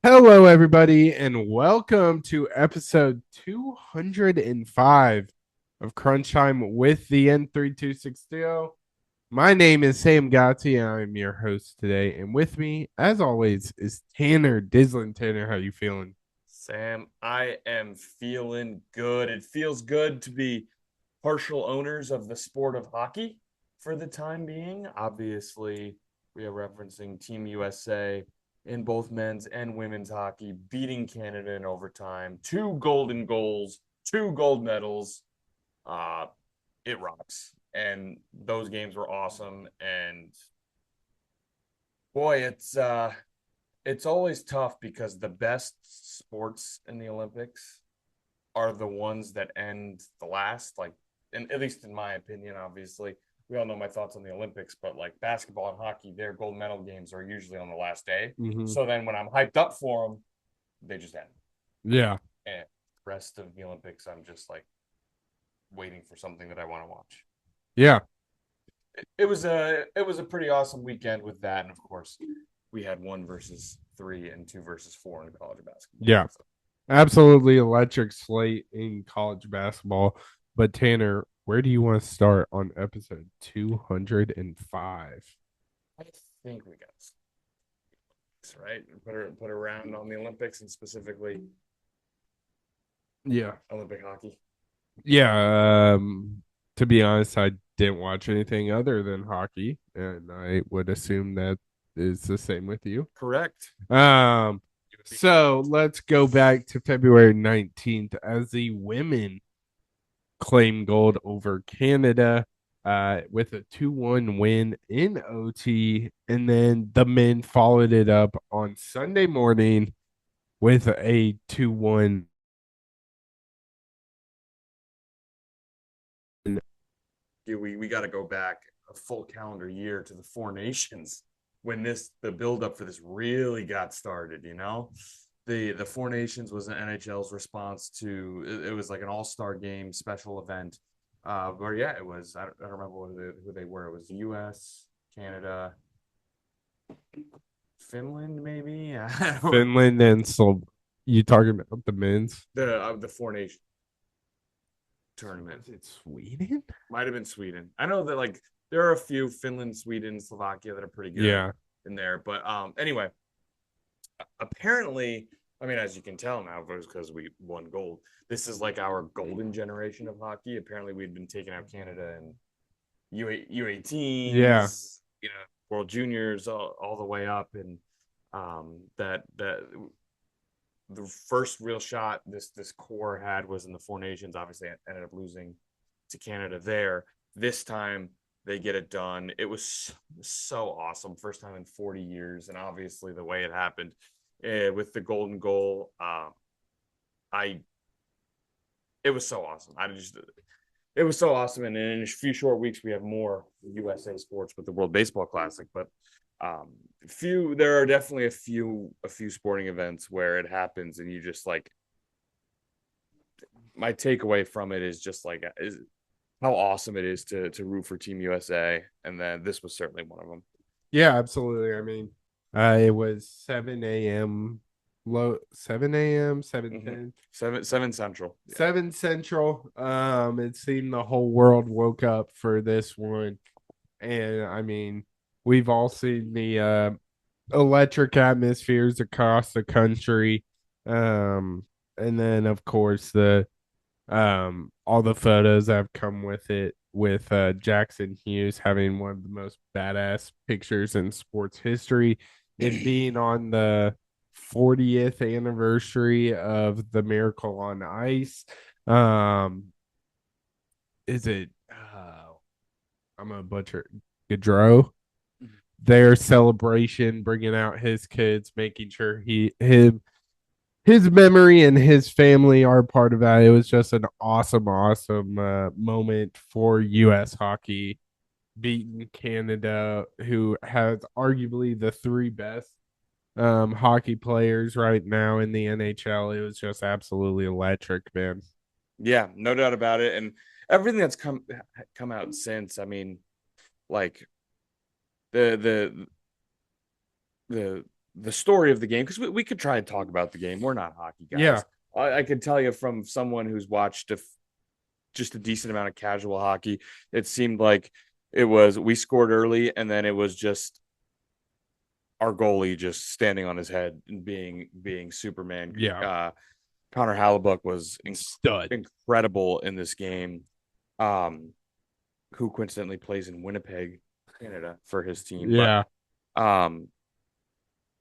Hello, everybody, and welcome to episode 205 of Crunch Time with the N3260. My name is Sam Gotti, and I'm your host today. And with me, as always, is Tanner Dislin. Tanner, how you feeling? Sam, I am feeling good. It feels good to be partial owners of the sport of hockey for the time being. Obviously, we are referencing Team USA in both men's and women's hockey, beating Canada in overtime, two golden goals, two gold medals. Uh, it rocks. And those games were awesome. And boy, it's always tough because the best sports in the Olympics are the ones that end the last. Like, and at least in my opinion, obviously, we all know my thoughts on the Olympics, but like basketball and hockey, their gold medal games are usually on the last day. Mm-hmm. So then when I'm hyped up for them, they just end. Yeah, And the rest of the Olympics, I'm just like waiting for something that I want to watch. yeah, It was a pretty awesome weekend with that, and of course, we had 1 versus 3 and 2 versus 4 in college basketball. yeah. So Absolutely electric slate in college basketball. But Tanner, where do you want to start on episode 205? I think we got this right. Put around on the Olympics and specifically Yeah. Olympic hockey. Yeah, to be honest, I didn't watch anything other than hockey, and I would assume that is the same with you. Correct. Um, so let's go back to February 19th as the women claim gold over Canada with a 2-1 win in OT, and then the men followed it up on Sunday morning with a 2-1. We got to go back a full calendar year to the Four Nations when the build up for this really got started. The Four Nations was an NHL's response to it was like an all-star game special event. But yeah, it was. I don't remember who they were. It was the U.S., Canada, Finland, maybe. Finland and you talking about the men's? The Four Nations tournament. Was it Sweden? Might have been Sweden. I know that like there are a few Finland, Sweden, Slovakia that are pretty good Yeah. in there. But anyway, apparently, I mean, as you can tell now, because we won gold, this is like our golden generation of hockey. Apparently, we'd been taking out Canada and Yeah. U18s, World Juniors, all the way up, and that the first real shot this core had was in the Four Nations. Obviously, ended up losing to Canada there. This time they get it done. It was so awesome. First time in 40 years, and obviously the way it happened with the golden goal. I It was so awesome. It was so awesome. And in a few short weeks, we have more USA sports with the World Baseball Classic. But there are definitely a few sporting events where it happens, and you just like my takeaway from it is just like is how awesome it is to root for Team USA, and then this was certainly one of them. Yeah, absolutely. I mean, it was 7 a.m. low 7 a.m. Mm-hmm. 7:10. Seven Central. Yeah. 7 Central. It seemed the whole world woke up for this one. And I mean, we've all seen the electric atmospheres across the country. Um, and then of course the all the photos that have come with it with Jackson Hughes having one of the most badass pictures in sports history and being on the 40th anniversary of the Miracle on Ice. Um, is it I'm a butcher Gaudreau? Their celebration, bringing out his kids, making sure his memory and his family are part of that. It was just an awesome moment for U.S. hockey beating Canada, who has arguably the three best hockey players right now in the NHL. It was just absolutely electric, man. Yeah, no doubt about it. And everything that's come out since, I mean, like the the the the story of the game, because we could try and talk about the game. We're not hockey Yeah. guys. I can tell you from someone who's watched just a decent amount of casual hockey, it seemed like it was we scored early and then it was just our goalie just standing on his head and being Superman. Yeah. Connor Hallebuck was Stud. incredible in this game. Um, who coincidentally plays in Winnipeg, Canada for his team, but Yeah. um,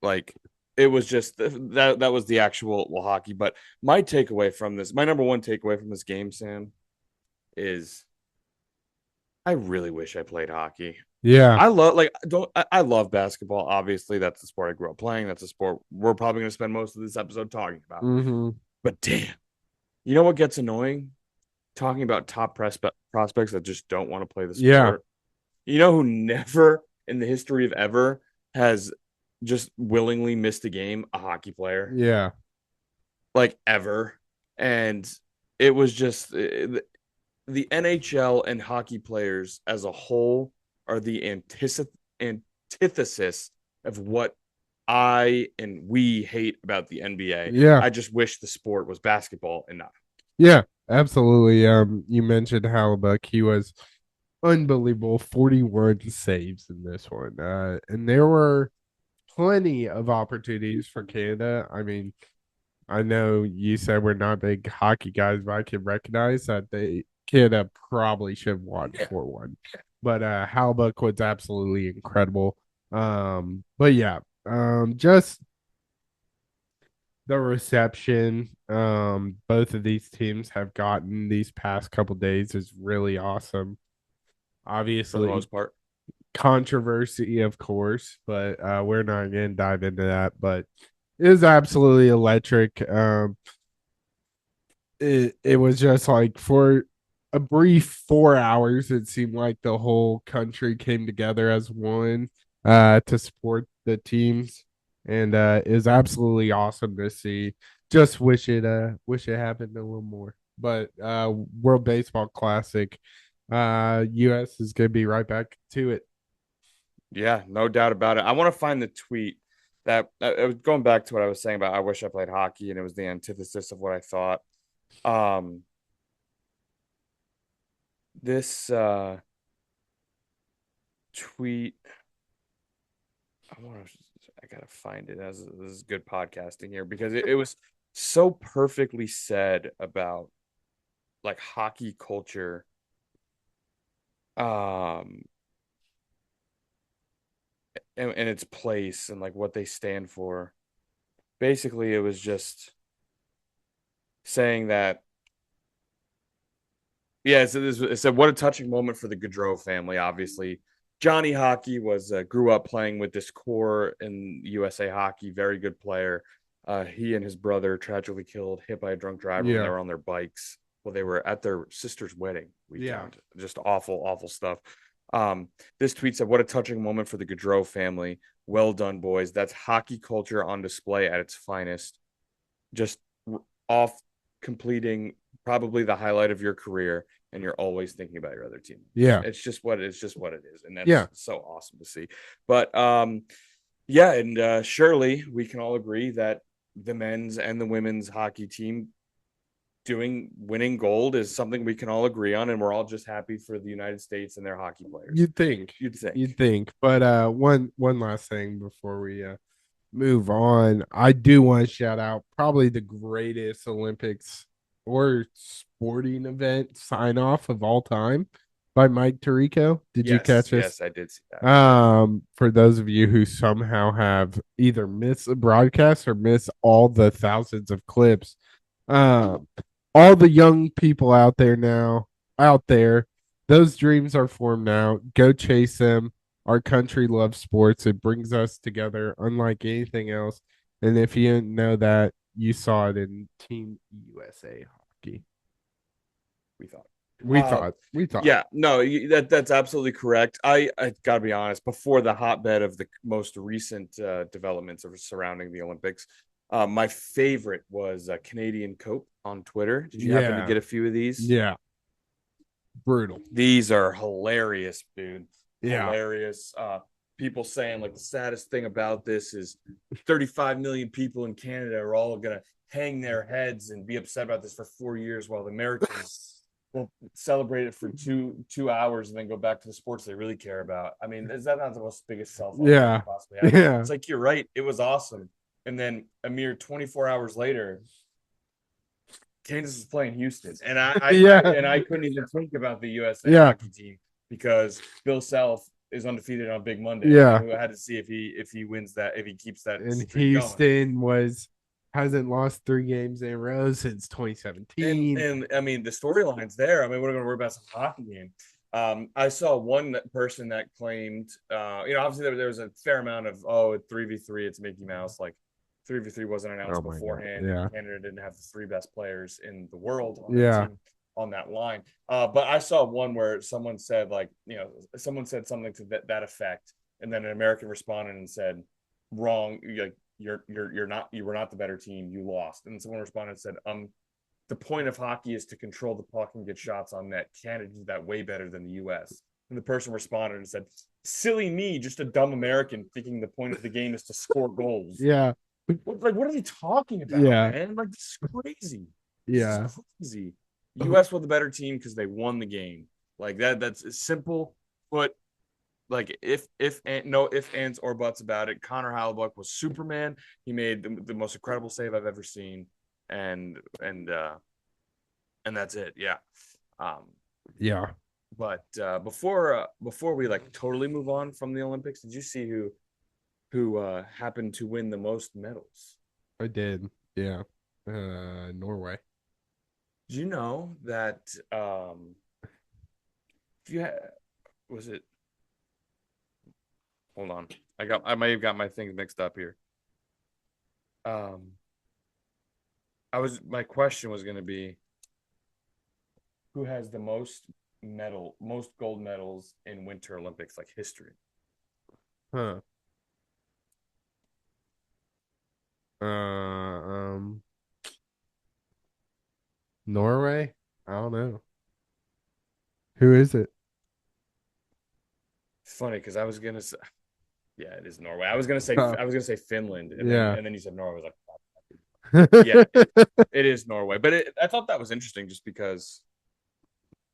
like it was just that was the actual hockey. But my takeaway from this, my number one takeaway from this game, Sam, is I really wish I played hockey. Yeah. I love like don't I love basketball. Obviously, that's the sport I grew up playing. That's a sport we're probably going to spend most of this episode talking about. Mm-hmm. But damn, you know what gets annoying? Talking about top prospects that just don't want to play the Yeah. sport. You know who never in the history of ever has just willingly missed a game? A hockey player, Yeah. like ever. And it was just the NHL and hockey players as a whole are the antithesis of what I and we hate about the NBA. Yeah. I just wish the sport was basketball and not. Yeah. Absolutely. You mentioned Hallebuck. He was unbelievable. 41 saves in this one. And there were plenty of opportunities for Canada. I mean, I know you said we're not big hockey guys, but I can recognize that they Canada probably should have won Yeah. 4-1. But Halbuck was absolutely incredible. But yeah, just the reception both of these teams have gotten these past couple days is really awesome. For the Obviously, most part. controversy, of course, but we're not going to dive into that. But it is absolutely electric. It was just like for a brief 4 hours, it seemed like the whole country came together as one to support the teams, and it was absolutely awesome to see. Just wish it happened a little more. But World Baseball Classic, US is gonna be right back to it. Yeah, no doubt about it. I want to find the tweet that I was going back to what I was saying about I wish I played hockey and it was the antithesis of what I thought. Um, this tweet, I gotta find it as this is good podcasting here because it was so perfectly said about like hockey culture. Um, and its place and like what they stand for. Basically, it was just saying that yeah, it said what a touching moment for the Gaudreau family. Obviously, Johnny Hockey was grew up playing with this core in USA Hockey, very good player. He and his brother tragically killed, hit by a drunk driver when they Yeah, were on their bikes. Well, they were at their sister's wedding. We yeah, found just awful, awful stuff. Um, this tweet said, "What a touching moment for the Gaudreau family. Well done, boys. That's hockey culture on display at its finest. Just off completing probably the highlight of your career, and you're always thinking about your other team. yeah, It's just what it is, and yeah. that's so awesome to see. But yeah, and surely we can all agree that the men's and the women's hockey team doing winning gold is something we can all agree on, and we're all just happy for the United States and their hockey players. You'd think, You'd think. you'd think. But one last thing before we move on. I do want to shout out probably the greatest Olympics or sporting event sign off of all time by Mike Tirico. Did you Yes, catch this? yes, I did see that. For those of you who somehow have either missed the broadcast or missed all the thousands of clips, um, all the young people out there, those dreams are formed now. Go chase them. Our country loves sports. It brings us together unlike anything else. And if you didn't know that, you saw it in Team USA hockey. We thought. We thought, we thought, Yeah, no, that's absolutely correct. I gotta be honest. Before the hotbed of the most recent developments of surrounding the Olympics, my favorite was Canadian Cope on Twitter. Did you happen to yeah, get a few of these? yeah, brutal. These are hilarious, dude. Yeah, Hilarious. people saying like the saddest thing about this is 35 million people in Canada are all gonna hang their heads and be upset about this for 4 years while the Americans will celebrate it for two hours and then go back to the sports they really care about. I mean, is that not the most biggest self-off you Yeah. could possibly have? Yeah. It's like you're right, it was awesome. And then a mere 24 hours later, Kansas is playing Houston, and Yeah. I couldn't even think about the USA Yeah. hockey team because Bill Self is undefeated on Big Monday, Yeah. and we had to see if he wins that, if he keeps that And streak going. Houston was hasn't lost 3 games in a row since 2017. And I mean the storylines there. I mean, we're going to worry about some hockey game. I saw one person that claimed, obviously there was a fair amount of 3v3, it's Mickey Mouse. Like 3v3 wasn't announced Oh my God. beforehand, Yeah. and Canada didn't have the three best players in the world on that Yeah. team on that line. But I saw one where someone said someone said something to that effect, and then an American responded and said, "Wrong. You were not the better team. You lost." And someone responded and said, the point of hockey is to control the puck and get shots on net. Canada did that way better than the U.S." And the person responded and said, "Silly me, just a dumb American thinking the point of the game is to score goals." Yeah. What are they talking about, Yeah. man? Like, this is crazy. Yeah. This is crazy. U.S. was the better team because they won the game. Like that. That's simple. But like, no ifs, ands, or buts about it. Connor Hellebuyck was Superman. He made the most incredible save I've ever seen, and that's it. Yeah. Yeah. But before we like totally move on from the Olympics, did you see who happened to win the most medals? I did. Yeah. Norway. Did you know that if you had, was it? Hold on, I might have got my things mixed up here. Um, my question was going to be who has the most gold medals in Winter Olympics, like history. Huh. Uh, um, Norway? I don't know. Who is it? It's funny because I was gonna say, yeah, it is Norway. I was gonna say Finland, and Yeah. then you said Norway. I was like, yeah, it is Norway. But I thought that was interesting just because,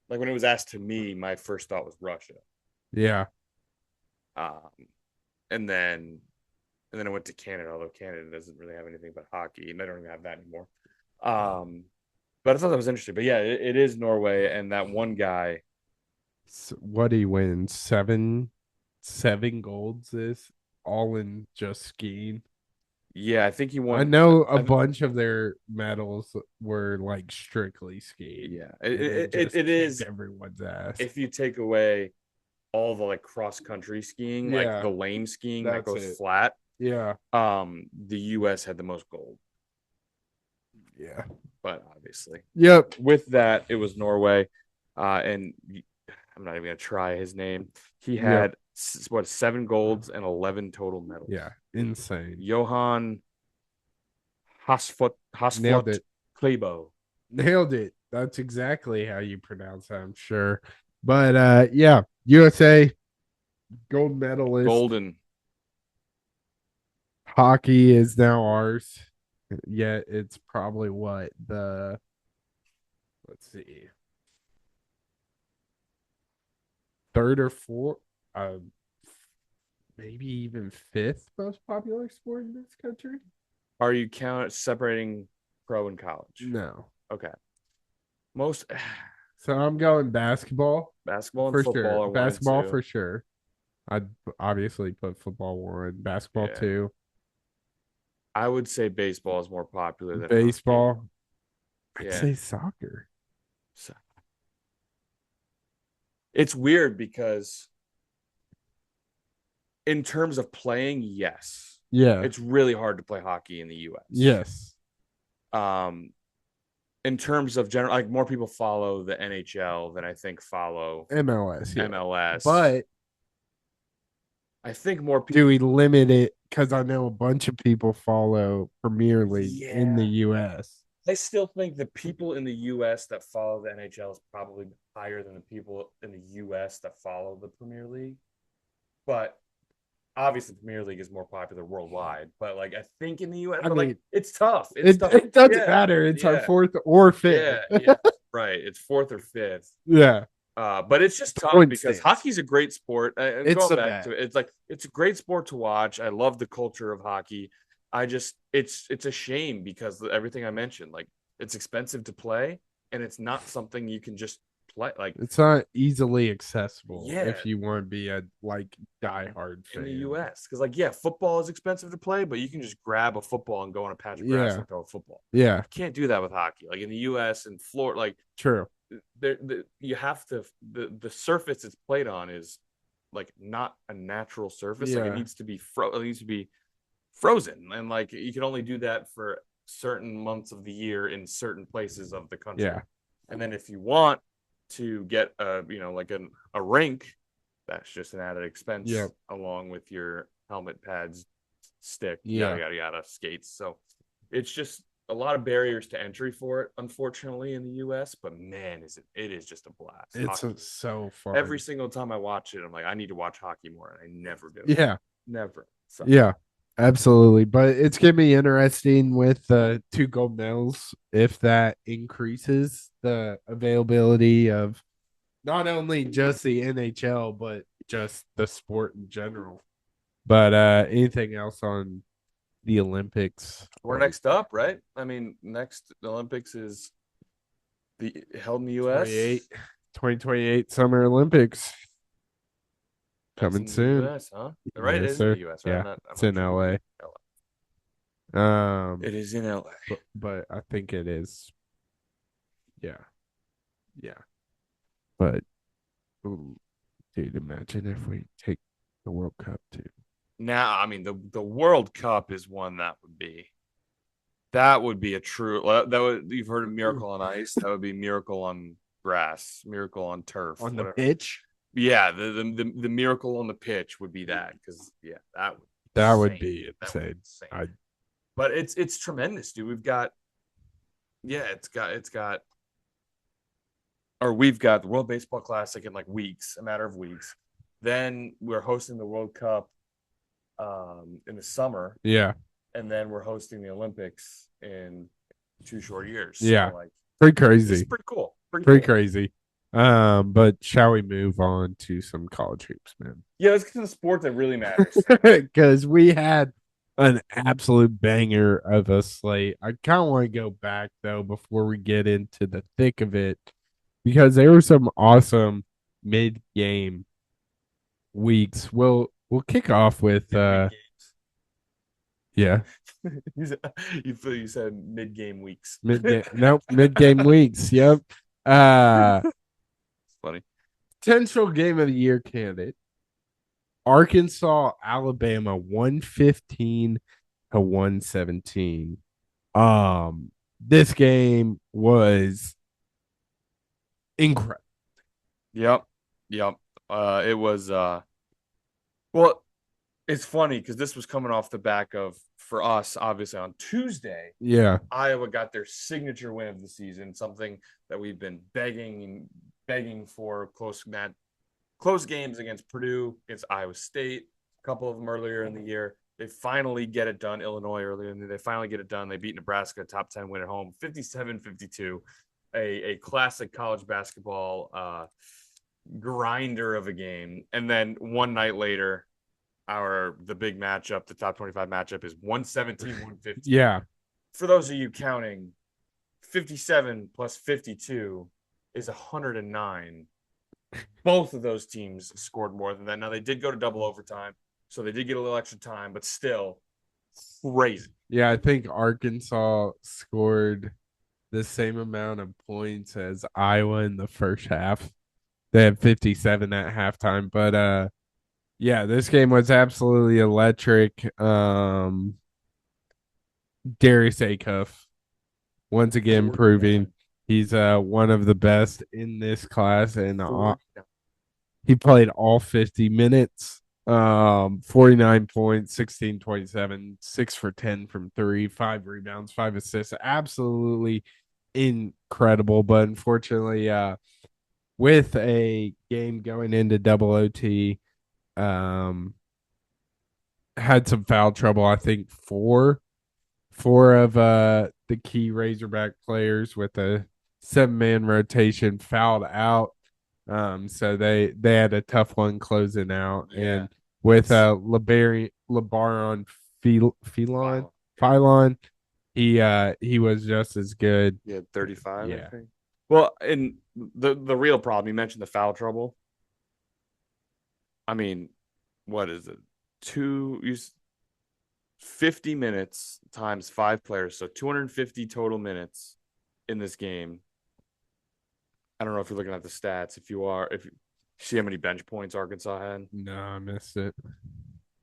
like, when it was asked to me, my first thought was Russia. Yeah. Um, and then I went to Canada, although Canada doesn't really have anything but hockey, and they don't even have that anymore. But I thought that was interesting. But yeah, it is Norway, and that one guy. What he wins? Seven golds is all in just skiing. Yeah, I think he I won. know a bunch of their medals were like strictly skiing. Yeah, And it is everyone's ass. if you take away all the like cross country skiing, like Yeah, the lane skiing that that's goes it. flat. Yeah. The US had the most gold, Yeah. but obviously Yep. with that it was Norway. And I'm not even gonna try his name. He Yep. had what, 7 golds and 11 total medals. Yeah. Insane. Johan Nailed Hasflot it. Klebo. Nailed it. That's exactly how you pronounce it, I'm sure. But yeah, USA gold medalist. Golden. Hockey is now ours. Yet it's probably let's see, third or fourth, maybe even fifth most popular sport in this country. Are you separating pro and college? No. Okay. Most So I'm going basketball basketball and for football sure. are one and Basketball two. for sure. I'd obviously put football one, basketball Yeah. two, I would say baseball is more popular than baseball. hockey. I'd Yeah. say soccer. So, it's weird because in terms of playing, yes. Yeah. It's really hard to play hockey in the US. Yes. In terms of general, like, more people follow the NHL than I think follow MLS. Yeah. MLS. But I think more people. do we limit it? Because I know a bunch of people follow Premier League in the US. I still think the people in the US that follow the NHL is probably higher than the people in the US that follow the Premier League. But obviously Premier League is more popular worldwide, but like I think in the US, I but like mean, it's tough. It's it tough. it doesn't Yeah, matter. It's our yeah, fourth or fifth. yeah. Right. It's fourth or fifth. Yeah, But it's just tough point because stands. hockey's a great sport. And It's going the back to best. it, it's like it's a great sport to watch. I love the culture of hockey. I just it's a shame because everything I mentioned, like it's expensive to play and it's not something you can just play. Like It's not easily accessible yeah, if you want to be a like diehard in the fan. US. Because like yeah, football is expensive to play, but you can just grab a football and go on a patch of grass Yeah, and throw a football. yeah, You can't do that with hockey. Like in the US and Florida, like true. you have to the surface it's played on is like not a natural surface. Like it Yeah, needs to be it needs to be frozen, and like you can only do that for certain months of the year in certain places of the country. yeah, And then if you want to get a like a rink, that's just an added yeah, expense along with your helmet pads, stick, yeah. yada skates. So it's just a lot of barriers to entry for it, unfortunately, in the US. But man, it is just a blast. It's Hockey. so Every fun. single time I watch it, I'm like, I need to watch hockey more, and I never do. Yeah, Never. So yeah, absolutely. But it's gonna be interesting with two gold medals if that increases the availability of not only just the NHL but just the sport in general. But anything else on the Olympics? we're next up, right? I mean, next Olympics is held in the US. 28, 2028 Summer Olympics That's coming in the soon. US, huh? Right, it Yes, is in the sir. US, right? Yeah, I'm it's not in tripping. LA. Um, It is in LA. but I think it is. Yeah, yeah. But ooh, dude, imagine if we take the World Cup too. Now, I mean, the World Cup is one that would be a true that would you've heard of Miracle on Ice. That would be Miracle on grass, Miracle on turf, On the whatever. pitch, Yeah, the Miracle on the pitch would be that because yeah, that would be that would insane. be That would be insane. insane. I But it's tremendous, dude. It's got or we've got the World Baseball Classic in like weeks, a matter of weeks. Then we're hosting the World Cup in the summer, yeah, and then we're hosting the Olympics in 2 short years. So yeah. like, Pretty this is crazy. pretty cool. Pretty Pretty cool. crazy. But shall we move on to some college hoops, man? Yeah, let's get to the sport that really matters. Because we had an absolute banger of a slate. I kind of want to go back though before we get into the thick of it, because there were some awesome mid-game weeks. We'll kick off with Midweek yeah, games. You said mid game weeks. mid-game nope, mid-game weeks. Yep. Uh Funny. Potential game of the year candidate. Arkansas, Alabama, 115 to 117. This game was incredible. Yep. Yep. It was well, it's funny because this was coming off the back of for us, obviously on Tuesday, Yeah. Iowa got their signature win of the season, something that we've been begging for close games against Purdue, against Iowa State, a couple of them earlier in the year. They finally get it done. Illinois earlier in the year, they finally get it done. They beat Nebraska, top 10 win at home, 57-52. A classic college basketball grinder of a game. And then one night later, the big matchup, the top 25 matchup is 117-115. Yeah. For those of you counting, 57 plus 52 is 109. Both of those teams scored more than that. Now they did go to double overtime, so they did get a little extra time, but still crazy. Yeah, I think Arkansas scored the same amount of points as Iowa in the first half. They had 57 at halftime, but yeah, this game was absolutely electric. Darius Acuff once again proving he's one of the best in this class, and he played all 50 minutes. 49 points, 16, 27, 6 for 10 from three, 5 rebounds, 5 assists. Absolutely incredible. But unfortunately, with a game going into double OT, um, had some foul trouble. I think four of the key Razorback players with a 7-man rotation fouled out. So they had a tough one closing out, Yeah, and with that's LeBaron Filon, Philo. Yeah, Filon, he was just as good. yeah, 35, I Yeah, think. Well, and the real problem you mentioned the foul trouble. I mean, what is it? Two you 50 minutes times five players, so 250 total minutes in this game. I don't know if you're looking at the stats. If you are, if you see how many bench points Arkansas had, no, I missed it.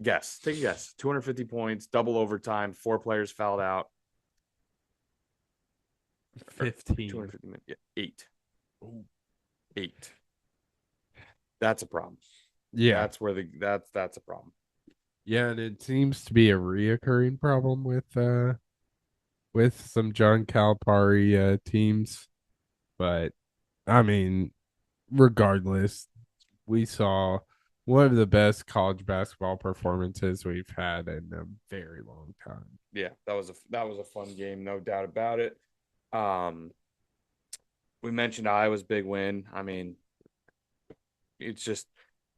guess. Take a guess. 250 points, double overtime, four players fouled out. Or 15. 250 minutes. Yeah, eight. Eight. That's a problem. Yeah, That's a problem. yeah, and it seems to be a reoccurring problem with some John Calipari teams, but I mean, regardless, we saw one of the best college basketball performances we've had in a very long time. Yeah, that was a fun game, no doubt about it. Um, we mentioned Iowa's big win. I mean, it's just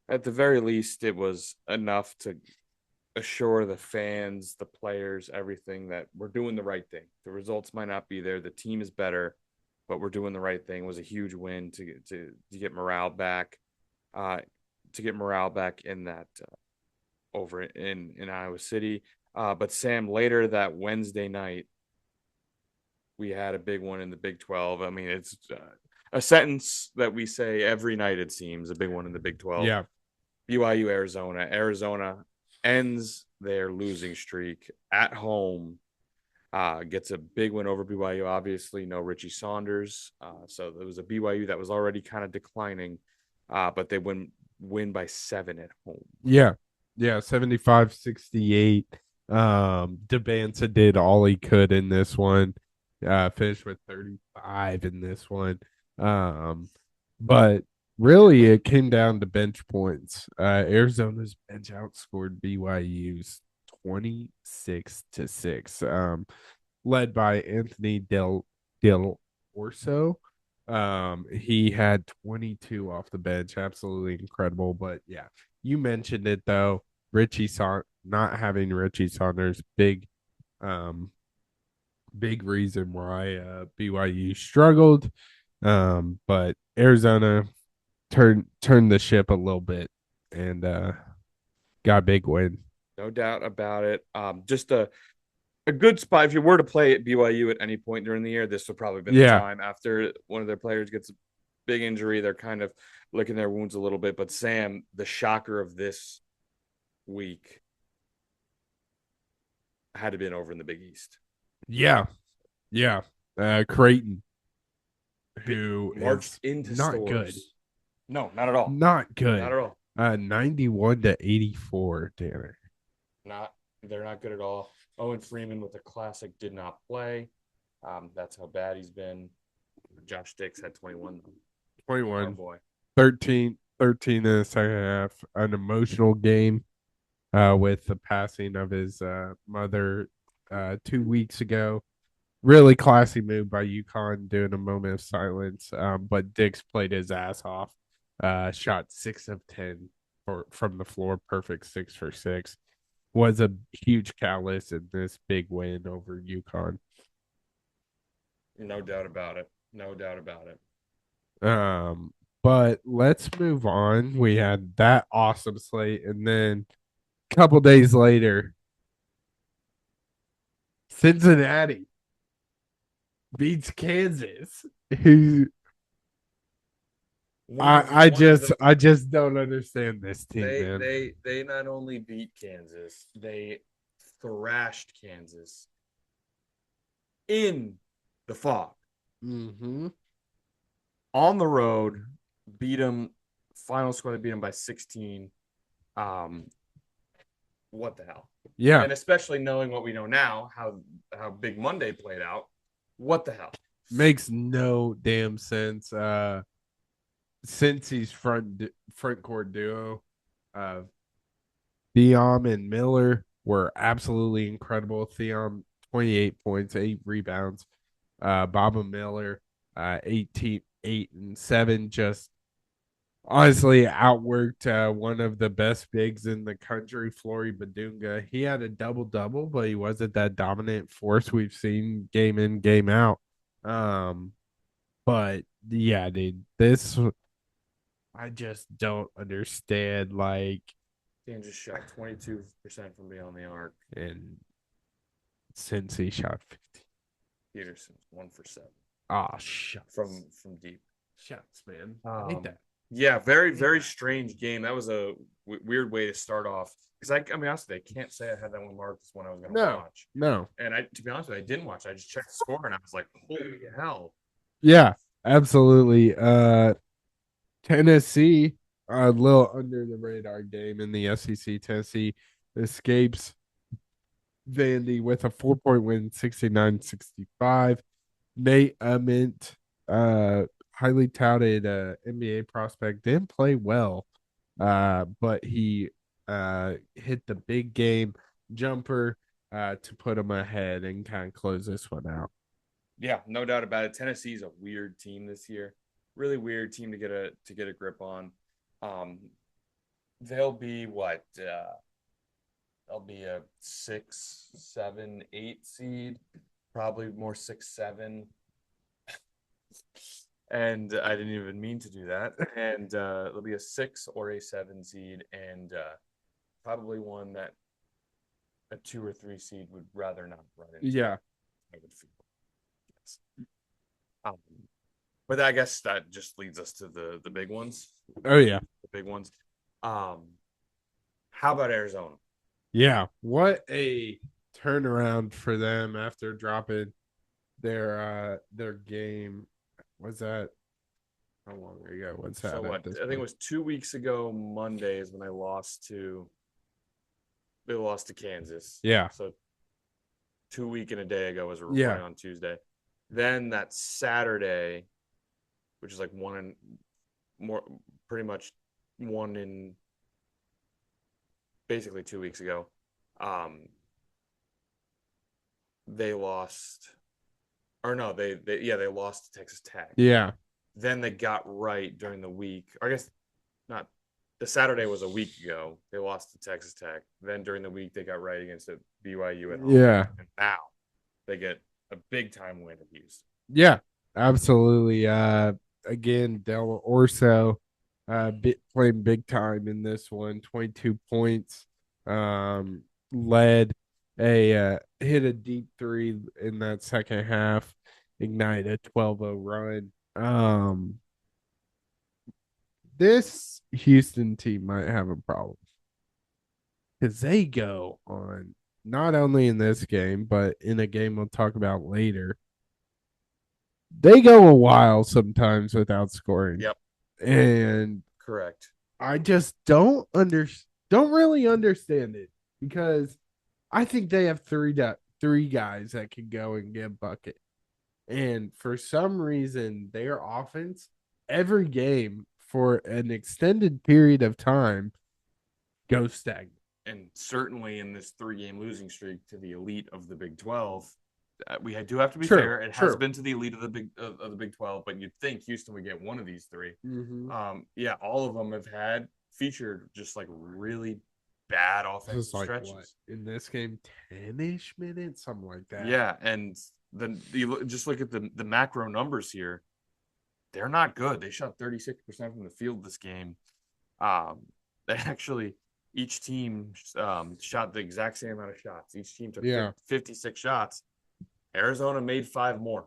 at the very least it was enough to assure the fans, the players, everything that we're doing the right thing. The results might not be there, the team is better, but we're doing the right thing. It was a huge win to get morale back, uh, in that over in Iowa City. But Sam, later that Wednesday night, we had a big one in the Big 12. I mean, it's a sentence that we say every night. It seems a big one in the Big 12. Yeah, BYU Arizona. Arizona ends their losing streak at home. Gets a big win over BYU. Obviously, no Richie Saunders. So there was a BYU that was already kind of declining, but they win by 7 at home. yeah, yeah. 75-68. Debanza did all he could in this one. Finished with 35 in this one. Um, but really, it came down to bench points. Arizona's bench outscored BYU's 26-6. Led by Anthony Del Orso. He had 22 off the bench, absolutely incredible. But yeah, you mentioned it though. Not having Richie Saunders, um, big reason why BYU struggled. But Arizona turned the ship a little bit and got a big win. No doubt about it. Just a good spot. If you were to play at BYU at any point during the year, this would probably been the Yeah, time. After one of their players gets a big injury, they're kind of licking their wounds a little bit. But Sam, the shocker of this week had to been over in the Big East. yeah, yeah. Creighton, who Marched is into not good. stores. No, not at all. Not Not good. at all. 91-84, Tanner. Not they're not good at all. Owen Freeman with a classic did not play. That's how bad he's been. Josh Dix had 21. Our 21, boy. 13 in the second half. An emotional game with the passing of his mother 2 weeks ago. Really classy move by UConn doing a moment of silence. But Dix played his ass off. Shot 6 of 10 from the floor, perfect 6 for 6. Was a huge catalyst in this big win over UConn. No doubt about it. No doubt about it. But let's move on. We had that awesome slate, and then a couple days later, Cincinnati beats Kansas. Who I just don't understand this team, they man. they they not only beat Kansas, they thrashed Kansas in the fog Mm-hmm. on the road. Beat them. Final score, they beat them by 16. Um, what the hell? Yeah, And especially knowing what we know now, how Big Monday played out. What the hell? makes no damn sense. Since he's front court duo, uh, Diom and Miller. were absolutely incredible. Theon, 28 points, 8 rebounds. Baba Miller, 18, 8 and 7, just honestly outworked one of the best bigs in the country, Flory Badunga. He had a double double, but he wasn't that dominant force we've seen game in, game out. Um, but yeah, dude, this I just don't understand. Like, Dan just shot 22% from beyond the arc. and since he shot 50, Peterson's 1 for 7 oh shucks, from deep. shucks, man, I hate that. Yeah, very very strange game. That was a weird way to start off. Because I mean, honestly, I can't say I had that one marked as one I was going to No, watch. no, And to be honest with you, I didn't watch. I just checked the score and I was like, holy hell! yeah, absolutely. Tennessee, a little under the radar game in the SEC. Tennessee escapes Vandy with a 4 point win, 69-65. Nate Ament, highly touted NBA prospect, didn't play well, but he hit the big game jumper to put him ahead and kind of close this one out. Yeah, no doubt about it. Tennessee's a weird team this year. Really weird team to get a grip on. Um, they'll be what? They'll be a 6, 7, 8 seed, probably more 6, 7. And I didn't even mean to do that. And it'll be a 6 or a 7 seed, and probably one that a 2 or 3 seed would rather not run into. Yeah. I would feel. Yes. Um, but I guess that just leads us to the big ones. Oh yeah. The big ones. How about Arizona? Yeah. What a turnaround for them after dropping their game. Was that how long ago? What's that So at what? this I think it point? was 2 weeks ago. Monday is when they lost to Kansas. Yeah. So 2 week and a day ago as we're Yeah. recording on Tuesday. Then that Saturday, which is like one and more, pretty much one in basically 2 weeks ago. They lost, or no, they lost to Texas Tech. Yeah. Then they got right during the week. Or I guess not. The Saturday was a week ago. They lost to Texas Tech. Then during the week they got right against BYU at home. Yeah. And now they get a big time win at Houston. Yeah. Absolutely. Again, Del Orso playing big time in this one. 22 points. Led hit a deep three in that second half, ignite a 12-0 run. This Houston team might have a problem because they go on not only in this game, but in a game we'll talk about later. They go a while sometimes without scoring. Yep. And Correct. I just don't really understand it because I think they have three guys that can go and get a bucket. And for some reason, their offense every game for an extended period of time goes stagnant. And certainly in this 3-game losing streak to the elite of the Big 12, we do have to be fair. It has been to the elite of the Big 12, but you'd think Houston would get one of these 3. Mm-hmm. Yeah, all of them have had featured just like really bad offensive Like stretches. what? In this game, 10-ish minutes, something like that. Yeah, and then you just look at the macro numbers here. They're not good. They shot 36% from the field this game. They actually each team shot the exact same amount of shots. Each team took 56 shots. Arizona made 5 more.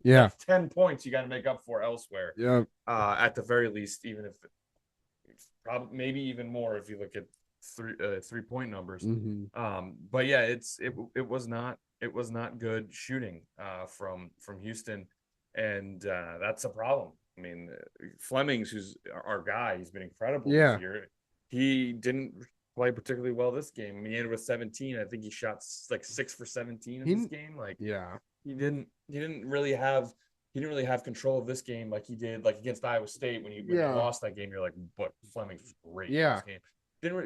Yeah. 10 points you got to make up for elsewhere. Yeah. At the very least, even if probably maybe even more if you look at 3-point numbers. Mm-hmm. But yeah, it was not good shooting from Houston, and that's a problem. I mean, Flemings, who's our guy, he's been incredible this year. He didn't play particularly well this game. I mean, he ended with 17. I think he shot like 6 for 17 in this game. Like, he didn't really have control of this game like he did like against Iowa State when he lost that game. You're like, but Flemings was great in this game.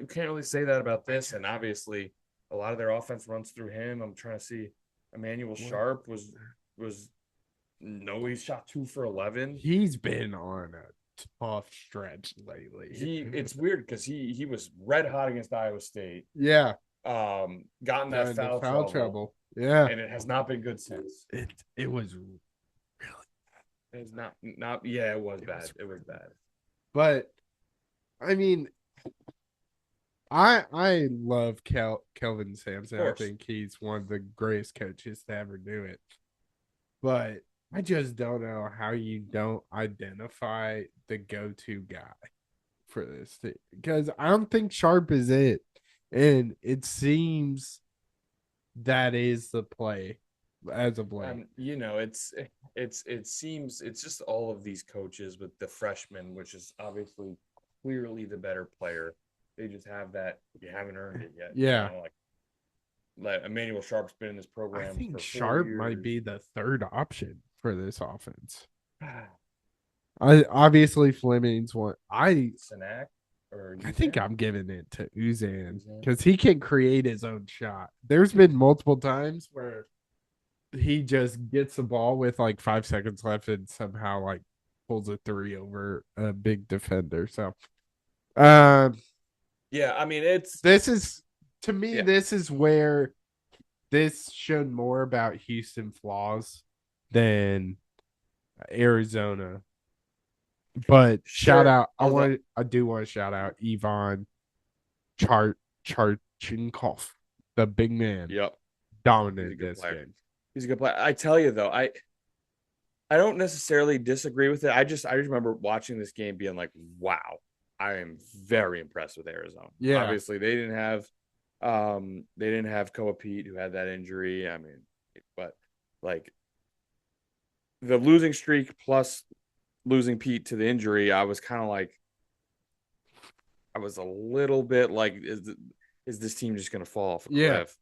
Can't really say that about this, and obviously A lot of their offense runs through him. I'm trying to see. Emmanuel Sharp was no, he shot 2 for 11. He's been on a tough stretch lately. It's weird because he was red hot against Iowa State. Yeah, Got in got that into foul foul trouble, trouble. Yeah, and it has not been good since. it was really It's not yeah, it was it bad. was, It was bad. but I mean, I love Kelvin Of Sampson. I course. think he's one of the greatest coaches to ever do it. But I just don't know how you don't identify the go-to guy for this thing because I don't think Sharp is it, and it seems that is the play as of late. It seems it's just all of these coaches with the freshmen, which is obviously clearly the better player. They just have that you haven't earned it yet. Yeah, Like Emmanuel Sharp's been in this I program think for four Sharp might years. be the third option for this offense. I obviously Fleming's one. Sinak or I think Uzan? I'm giving it to Uzan Uzan? because he can create his own shot. There's been multiple times where he just gets the ball with like 5 seconds left and somehow like pulls a three over a big defender. So, um, Yeah, I mean it's this is to me, yeah, this is where this showed more about Houston flaws than Arizona. But shout sure. out, Although I do want to shout out Ivan Chart Charchinkov, the big man, yep, he's a dominant good this player. game. He's a good player. I tell you though, I don't necessarily disagree with it. I just remember watching this game being like, wow, I am very impressed with Arizona. Yeah, Obviously, they didn't have Koa Pete who had that injury. I mean, but like the losing streak plus losing Pete to the injury, I was kind of like I was a little bit like, is this team just going to fall off a yeah, cliff?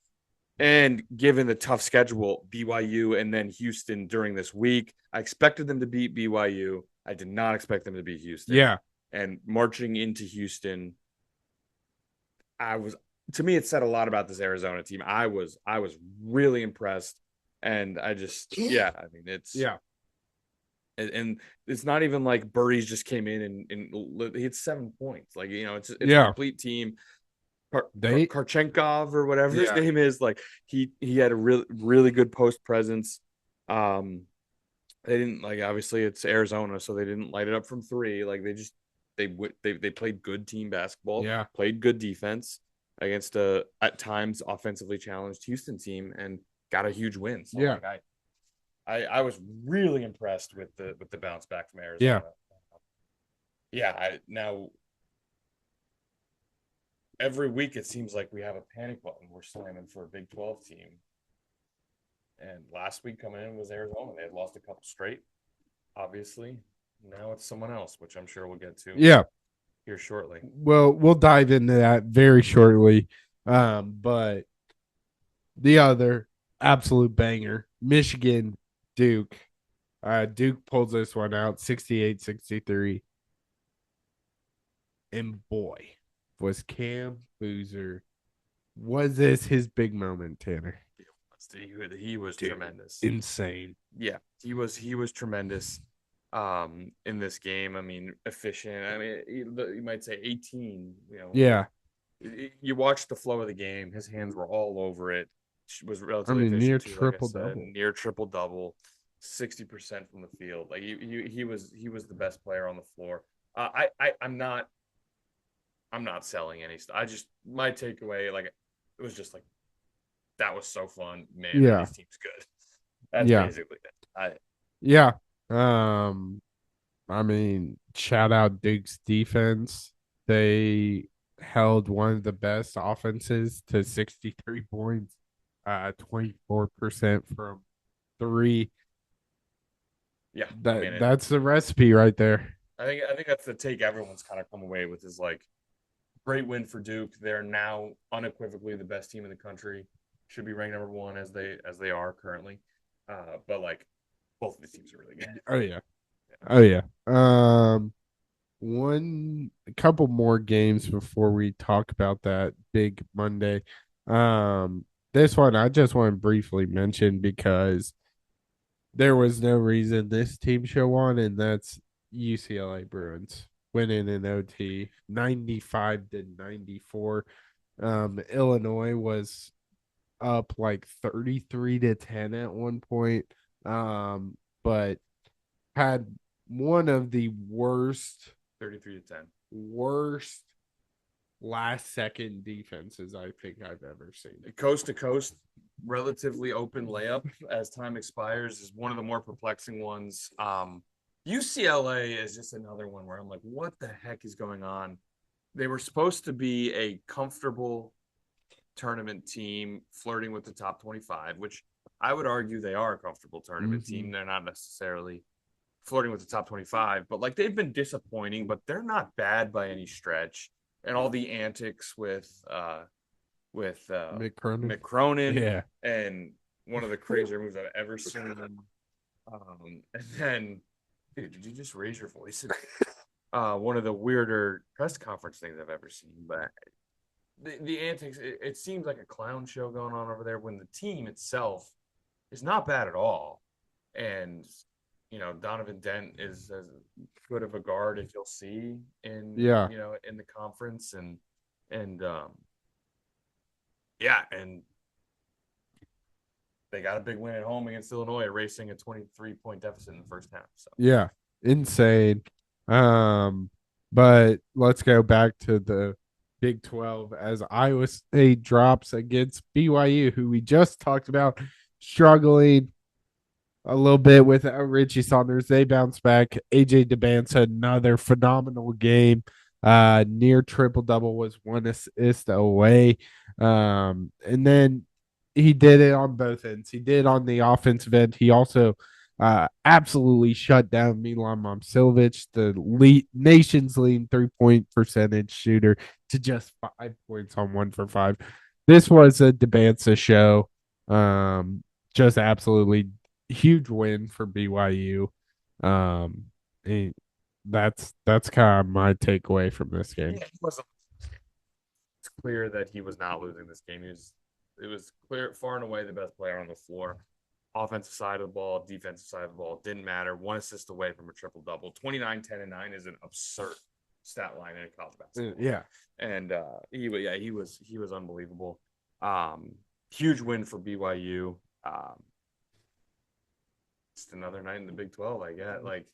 And given the tough schedule, BYU and then Houston during this week, I expected them to beat BYU. I did not expect them to beat Houston. yeah, And marching into Houston, I was to me it said a lot about this Arizona team. I was really impressed, and I just yeah, I mean yeah, and it's not even like Burries just came in and he had 7 points. Like it's a yeah. complete team. They, Karchenkov or whatever his yeah, name is, like he had a really good post presence. Um, they didn't like obviously it's Arizona, so they didn't light it up from three. Like they played good team basketball, yeah, played good defense against a at times offensively challenged Houston team, and got a huge win. So yeah, like I was really impressed with the bounce back from yeah. Arizona. Yeah, now every week it seems like we have a panic button we're slamming for a Big 12 team. And last week coming in was Arizona. They had lost a couple straight, obviously. Now it's someone else, which I'm sure we'll get to Yeah. here shortly. Well, we'll dive into that very shortly. But the other absolute banger, Michigan Duke. Duke pulls this one out 68-63. And boy, was Cam Boozer, was this his big moment, Tanner? He was Dude, tremendous. insane. Yeah, he was tremendous in this game. I mean, efficient. I mean, you might say 18, Yeah. you watch the flow of the game. His hands were all over it. Was I relatively mean, near efficient too. Like I triple said, double. near triple double, 60% from the field. Like he was the best player on the floor. I'm not selling any stuff. My takeaway like it was just like that was so fun, man. Yeah. This team's good. That's Yeah. basically it. Yeah. Um, I mean, shout out Duke's defense. They held one of the best offenses to 63 points, 24% from three. Yeah, I mean That's the recipe right there. I think that's the take everyone's kind of come away with is like great win for Duke. They're now unequivocally the best team in the country. Should be ranked number one as they are currently. But like both of these teams are really good. Oh yeah. Oh yeah. One a couple more games before we talk about that big Monday. This one I just want to briefly mention because there was no reason this team should won, and that's UCLA Bruins winning in OT 95-94. Illinois was up like 33-10 at one point. But had one of the 33-10. worst last second defenses I think I've ever seen. Coast to coast, relatively open layup as time expires is one of the more perplexing ones. UCLA is just another one where I'm like, what the heck is going on? They were supposed to be a comfortable tournament team flirting with the top 25, which I would argue they are a comfortable tournament team. They're not necessarily flirting with the top 25, but like they've been disappointing, but they're not bad by any stretch. And all the antics with McCronin Yeah. and one of the crazier moves I've ever seen. And then, dude, did you just raise your voice? One of the weirder press conference things I've ever seen. But the antics, it seems like a clown show going on over there when the team itself is not bad at all. And Donovan Dent is as good of a guard as you'll see in Yeah. in the conference, and yeah, and they got a big win at home against Illinois, racing a 23-point deficit in the first half. So Yeah. Insane. Um, but let's go back to the Big 12 as Iowa State drops against BYU, who we just talked about struggling a little bit with Richie Saunders. They bounce back. AJ DeBance, another phenomenal game. Near triple double, was one assist away. And then he did it on both ends. He did on the offensive end. He also absolutely shut down Milan Momcilovic, the nation's leading 3-point percentage shooter, to just 5 points on 1 for 5. This was a DeBanza show. Just absolutely huge win for BYU. Um, and that's kind of my takeaway from this game. yeah, it's clear that he was not losing this game. It was clear, far and away the best player on the floor. Offensive side of the ball, defensive side of the ball, didn't matter. One assist away from a triple double. 29, 10, and 9 is an absurd stat line in college basketball. Yeah. And he was unbelievable. Huge win for BYU. Just another night in the Big 12, I guess. Like,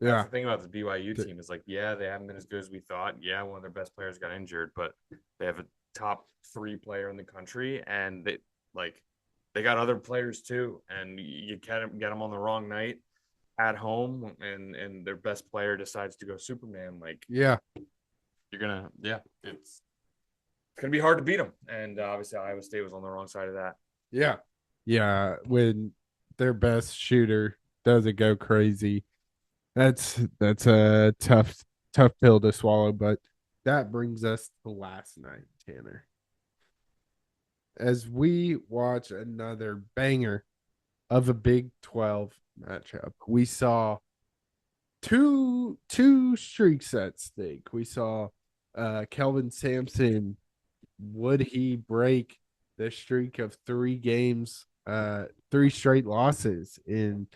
that's the thing about the BYU team is like, yeah, they haven't been as good as we thought. Yeah, one of their best players got injured, but they have a top 3 player in the country, and they got other players too. And you can't get them on the wrong night at home, and their best player decides to go Superman. Like, Yeah. it's gonna be hard to beat them. And obviously, Iowa State was on the wrong side of that. Yeah. Yeah. When their best shooter doesn't go crazy, that's a tough pill to swallow. But that brings us to last night, Tanner. As we watch another banger of a Big 12 matchup, we saw two streaks at stake. We saw Kelvin Sampson. Would he break the streak of 3 games, 3 straight losses in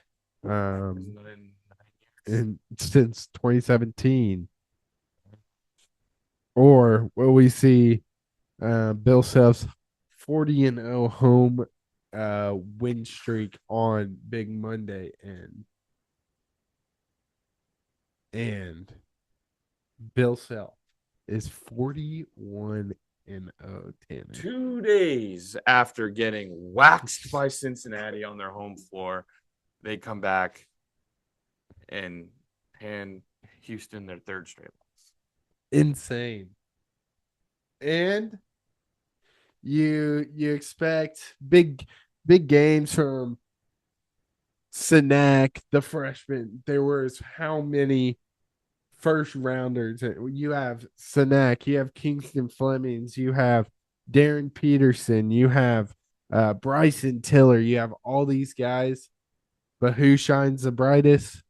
since 2017? Or will we see Bill Self's 40-0 home win streak on Big Monday and Bill Self is 41-0, Tanner. 2 days after getting waxed by Cincinnati on their home floor, they come back and hand Houston their 3rd straight loss. Insane. And you expect big games from Sinak, the freshman. There was how many first rounders? You have Sinak, you have Kingston Flemings, you have Darren Peterson, you have Bryson Tiller, you have all these guys. But who shines the brightest?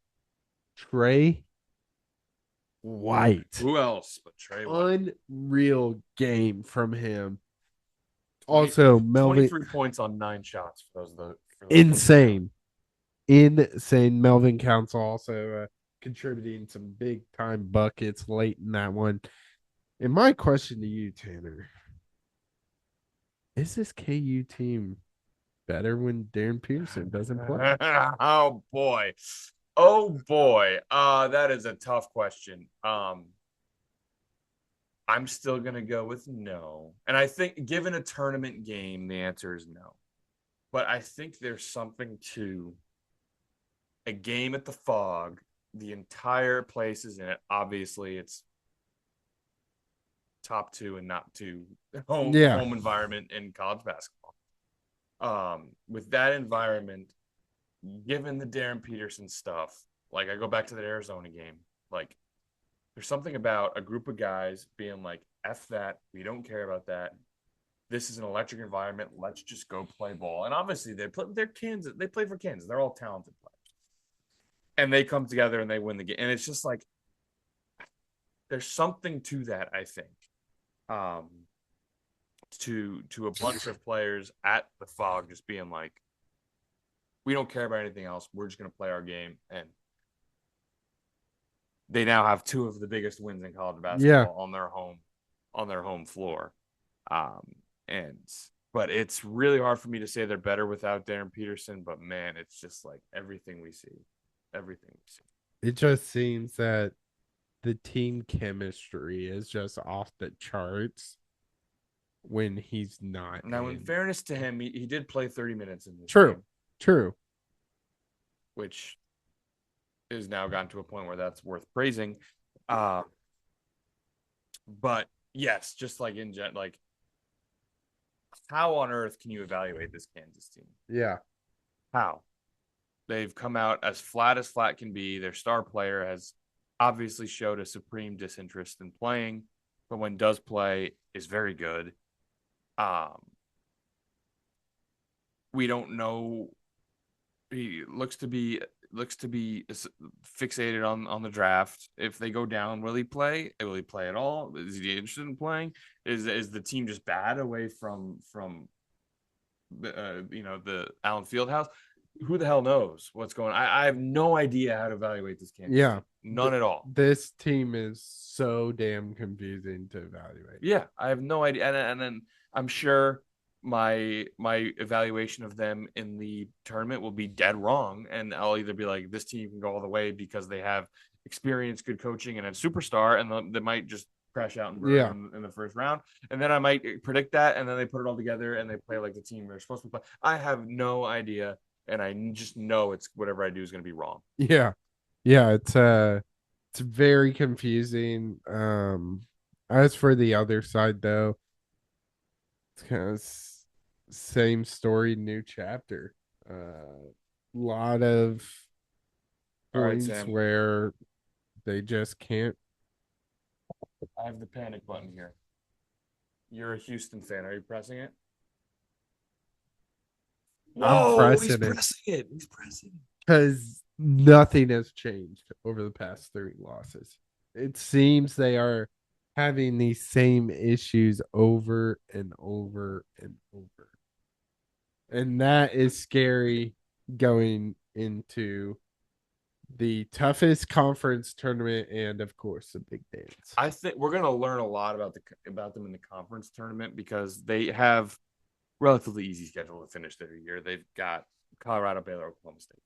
Trey White. Who else but Trey White? Unreal game from him. Also, Melvin, 23 points on 9 shots for those folks at home. insane, insane. Melvin Council also contributing some big time buckets late in that one. And my question to you, Tanner, is this KU team better when Darren Peterson doesn't play? Oh boy. Oh boy. That is a tough question. I'm still gonna go with no. And I think given a tournament game, the answer is no. But I think there's something to a game at the Fog. The entire place is in it. Obviously, it's top two and not two Yeah, home environment in college basketball. With that environment, given the Darren Peterson stuff, like I go back to the Arizona game, like there's something about a group of guys being like, F that, we don't care about that. This is an electric environment. Let's just go play ball. And obviously they're Kansas, they play for Kansas. They're all talented players. And they come together and they win the game. And it's just like there's something to that, I think. Um, to a bunch of players at the Fog just being like, we don't care about anything else. We're just going to play our game. And they now have two of the biggest wins in college yeah. basketball on their home floor. Um, and but it's really hard for me to say they're better without Darren Peterson. But man, it's just like everything we see. It just seems that the team chemistry is just off the charts when he's not Now, in in. fairness to him, he did play 30 minutes in this True, game, true. which is now gotten to a point where that's worth praising. Uh, but yes, just like like how on earth can you evaluate this Kansas team? Yeah, How? They've come out as flat can be. Their star player has obviously showed a supreme disinterest in playing, but when does play is very good. Um, we don't know. He looks to be fixated on the draft. If they go down, will he play? Will he play at all? Is he interested in playing? Is the team just bad away from the Allen Fieldhouse? Who the hell knows what's going on? I have no idea how to evaluate this Kansas yeah. team. None at all. This team is so damn confusing to evaluate. Yeah, I have no idea. And then I'm sure my evaluation of them in the tournament will be dead wrong, and I'll either be like, this team can go all the way because they have experience, good coaching, and a superstar, and they might just crash out and Yeah, burn in the first round. And then I might predict that, and then they put it all together and they play like the team they're supposed to play. I have no idea, and I just know it's whatever I do is going to be wrong. yeah, yeah. It's very confusing. As for the other side though, it's kind of same story, new chapter. Lot of All right, points Sam, where they just can't. I have the panic button here. You're a Houston fan. Are you pressing it? I'm Whoa, he's pressing it pressing it. He's pressing it. because nothing has changed over the past 3 losses. It seems they are having these same issues over and over and over. And that is scary going into the toughest conference tournament and of course the big dance. I think we're going to learn a lot about them in the conference tournament because they have relatively easy schedule to finish their year. They've got Colorado, Baylor, Oklahoma State.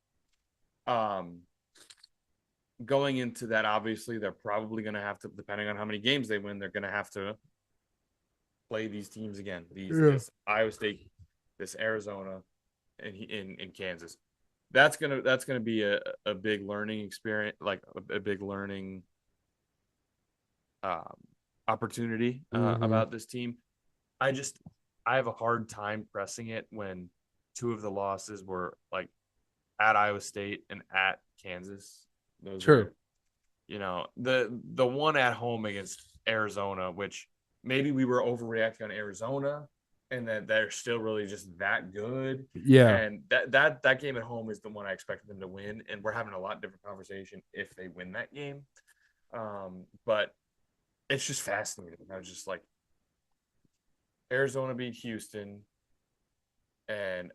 Going into that, obviously, they're probably going to have to, depending on how many games they win, they're going to have to play these teams again. Yeah. This Iowa State, this Arizona, and in Kansas. That's gonna be a big learning experience, like a big learning um, opportunity Mm-hmm. about this team. I just I have a hard time pressing it when two of the losses were like at Iowa State and at Kansas. Those True. are the one at home against Arizona, which maybe we were overreacting on Arizona and that they're still really just that good. Yeah. And that game at home is the one I expected them to win. And we're having a lot different conversation if they win that game. But it's just fascinating. I was just like, Arizona beat Houston, and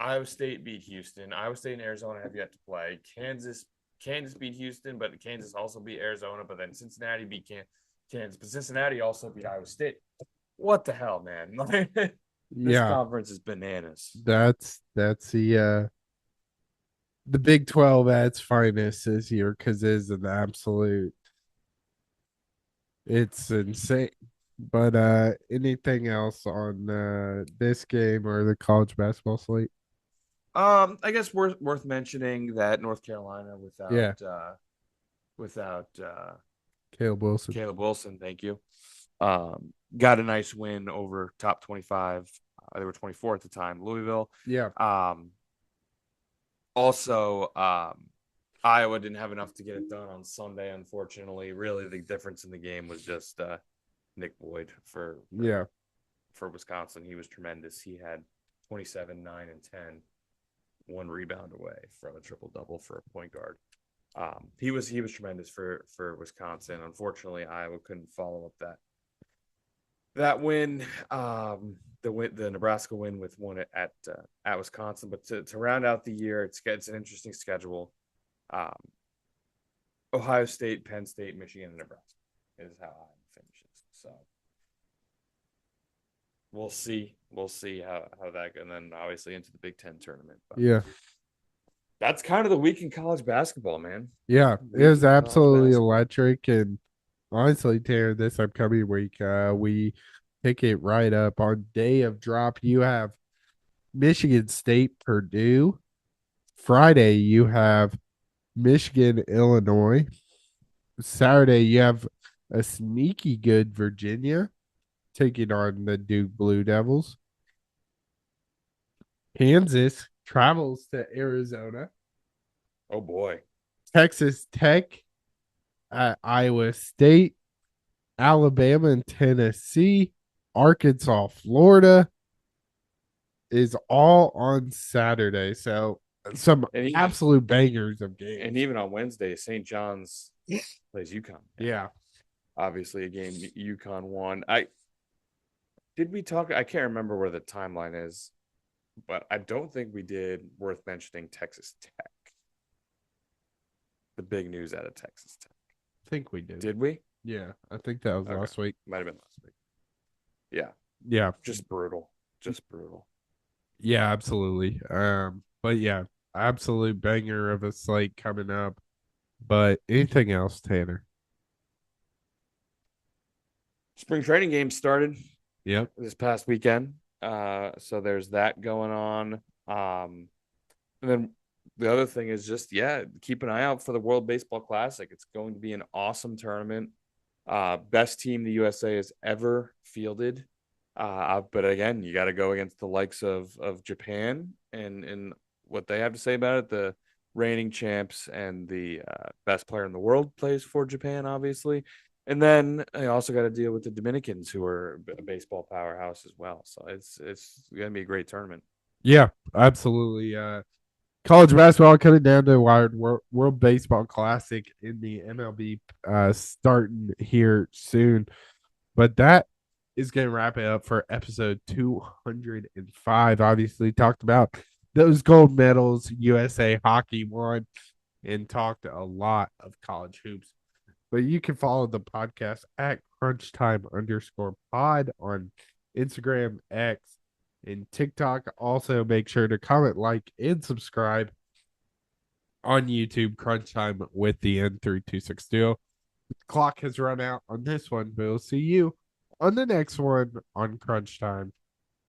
Iowa State beat Houston. Iowa State and Arizona have yet to play. Kansas beat Houston, but Kansas also beat Arizona. But then Cincinnati beat Kansas, but Cincinnati also beat Iowa State. What the hell, man? This Yeah, conference is bananas. that's the Big 12 at its finest this year because it is an absolute. It's insane. But anything else on this game or the college basketball slate? I guess worth mentioning that North Carolina Yeah, without Caleb Wilson. Caleb Wilson, thank you, got a nice win over top 25. They were 24 at the time, Louisville. Yeah, Also, Iowa didn't have enough to get it done on Sunday, unfortunately. Really, the difference in the game was just Nick Boyd yeah, for Wisconsin. He was tremendous. He had 27, 9, and 10, one rebound away from a triple double for a point guard. He was tremendous for Wisconsin. Unfortunately, Iowa couldn't follow up that win. The Nebraska win with one at Wisconsin. But to round out the year, it's an interesting schedule. Um, Ohio State, Penn State, Michigan, and Nebraska is how Iowa finishes. So we'll see how that, and then obviously into the Big Ten tournament. But yeah, that's kind of the week in college basketball, man. yeah. It Week was in college absolutely basketball. electric. And honestly, Tanner, this upcoming week, we pick it right up on day of drop. You have Michigan State, Purdue. Friday, you have Michigan, Illinois. Saturday, you have a sneaky good Virginia taking on the Duke Blue Devils. Kansas travels to Arizona. Oh boy. Texas Tech at Iowa State. Alabama and Tennessee. Arkansas, Florida is all on Saturday. So some And even absolute bangers of and games. even on Wednesday, St. John's plays UConn. Yeah. Obviously a game UConn won. We talk? I can't remember where the timeline is, but I don't think we did worth mentioning Texas Tech. The big news out of Texas Tech. I think we did. Did we? Yeah. I think that was Okay. last week. Might have been last week. Yeah. Yeah. Just brutal. Just brutal. Yeah, absolutely. But yeah, absolute banger of a slate coming up. But anything else, Tanner? Spring training games started Yep. this past weekend. So there's that going on. And then the other thing is just, yeah, keep an eye out for the World Baseball Classic. It's going to be an awesome tournament. Best team the USA has ever fielded. But again, you got to go against the likes of Japan and what they have to say about it. The reigning champs and the best player in the world plays for Japan, obviously. And then I also got to deal with the Dominicans, who are a baseball powerhouse as well. So it's going to be a great tournament. Yeah, absolutely. College basketball coming down to the wired. World Baseball Classic in the MLB starting here soon. But that is going to wrap it up for episode 205. Obviously, talked about those gold medals USA hockey won and talked a lot of college hoops. But you can follow the podcast at crunchtime_pod on Instagram, X, and TikTok. Also, make sure to comment, like, and subscribe on YouTube, Crunch Time with the N3260. The clock has run out on this one, but we'll see you on the next one on Crunch Time.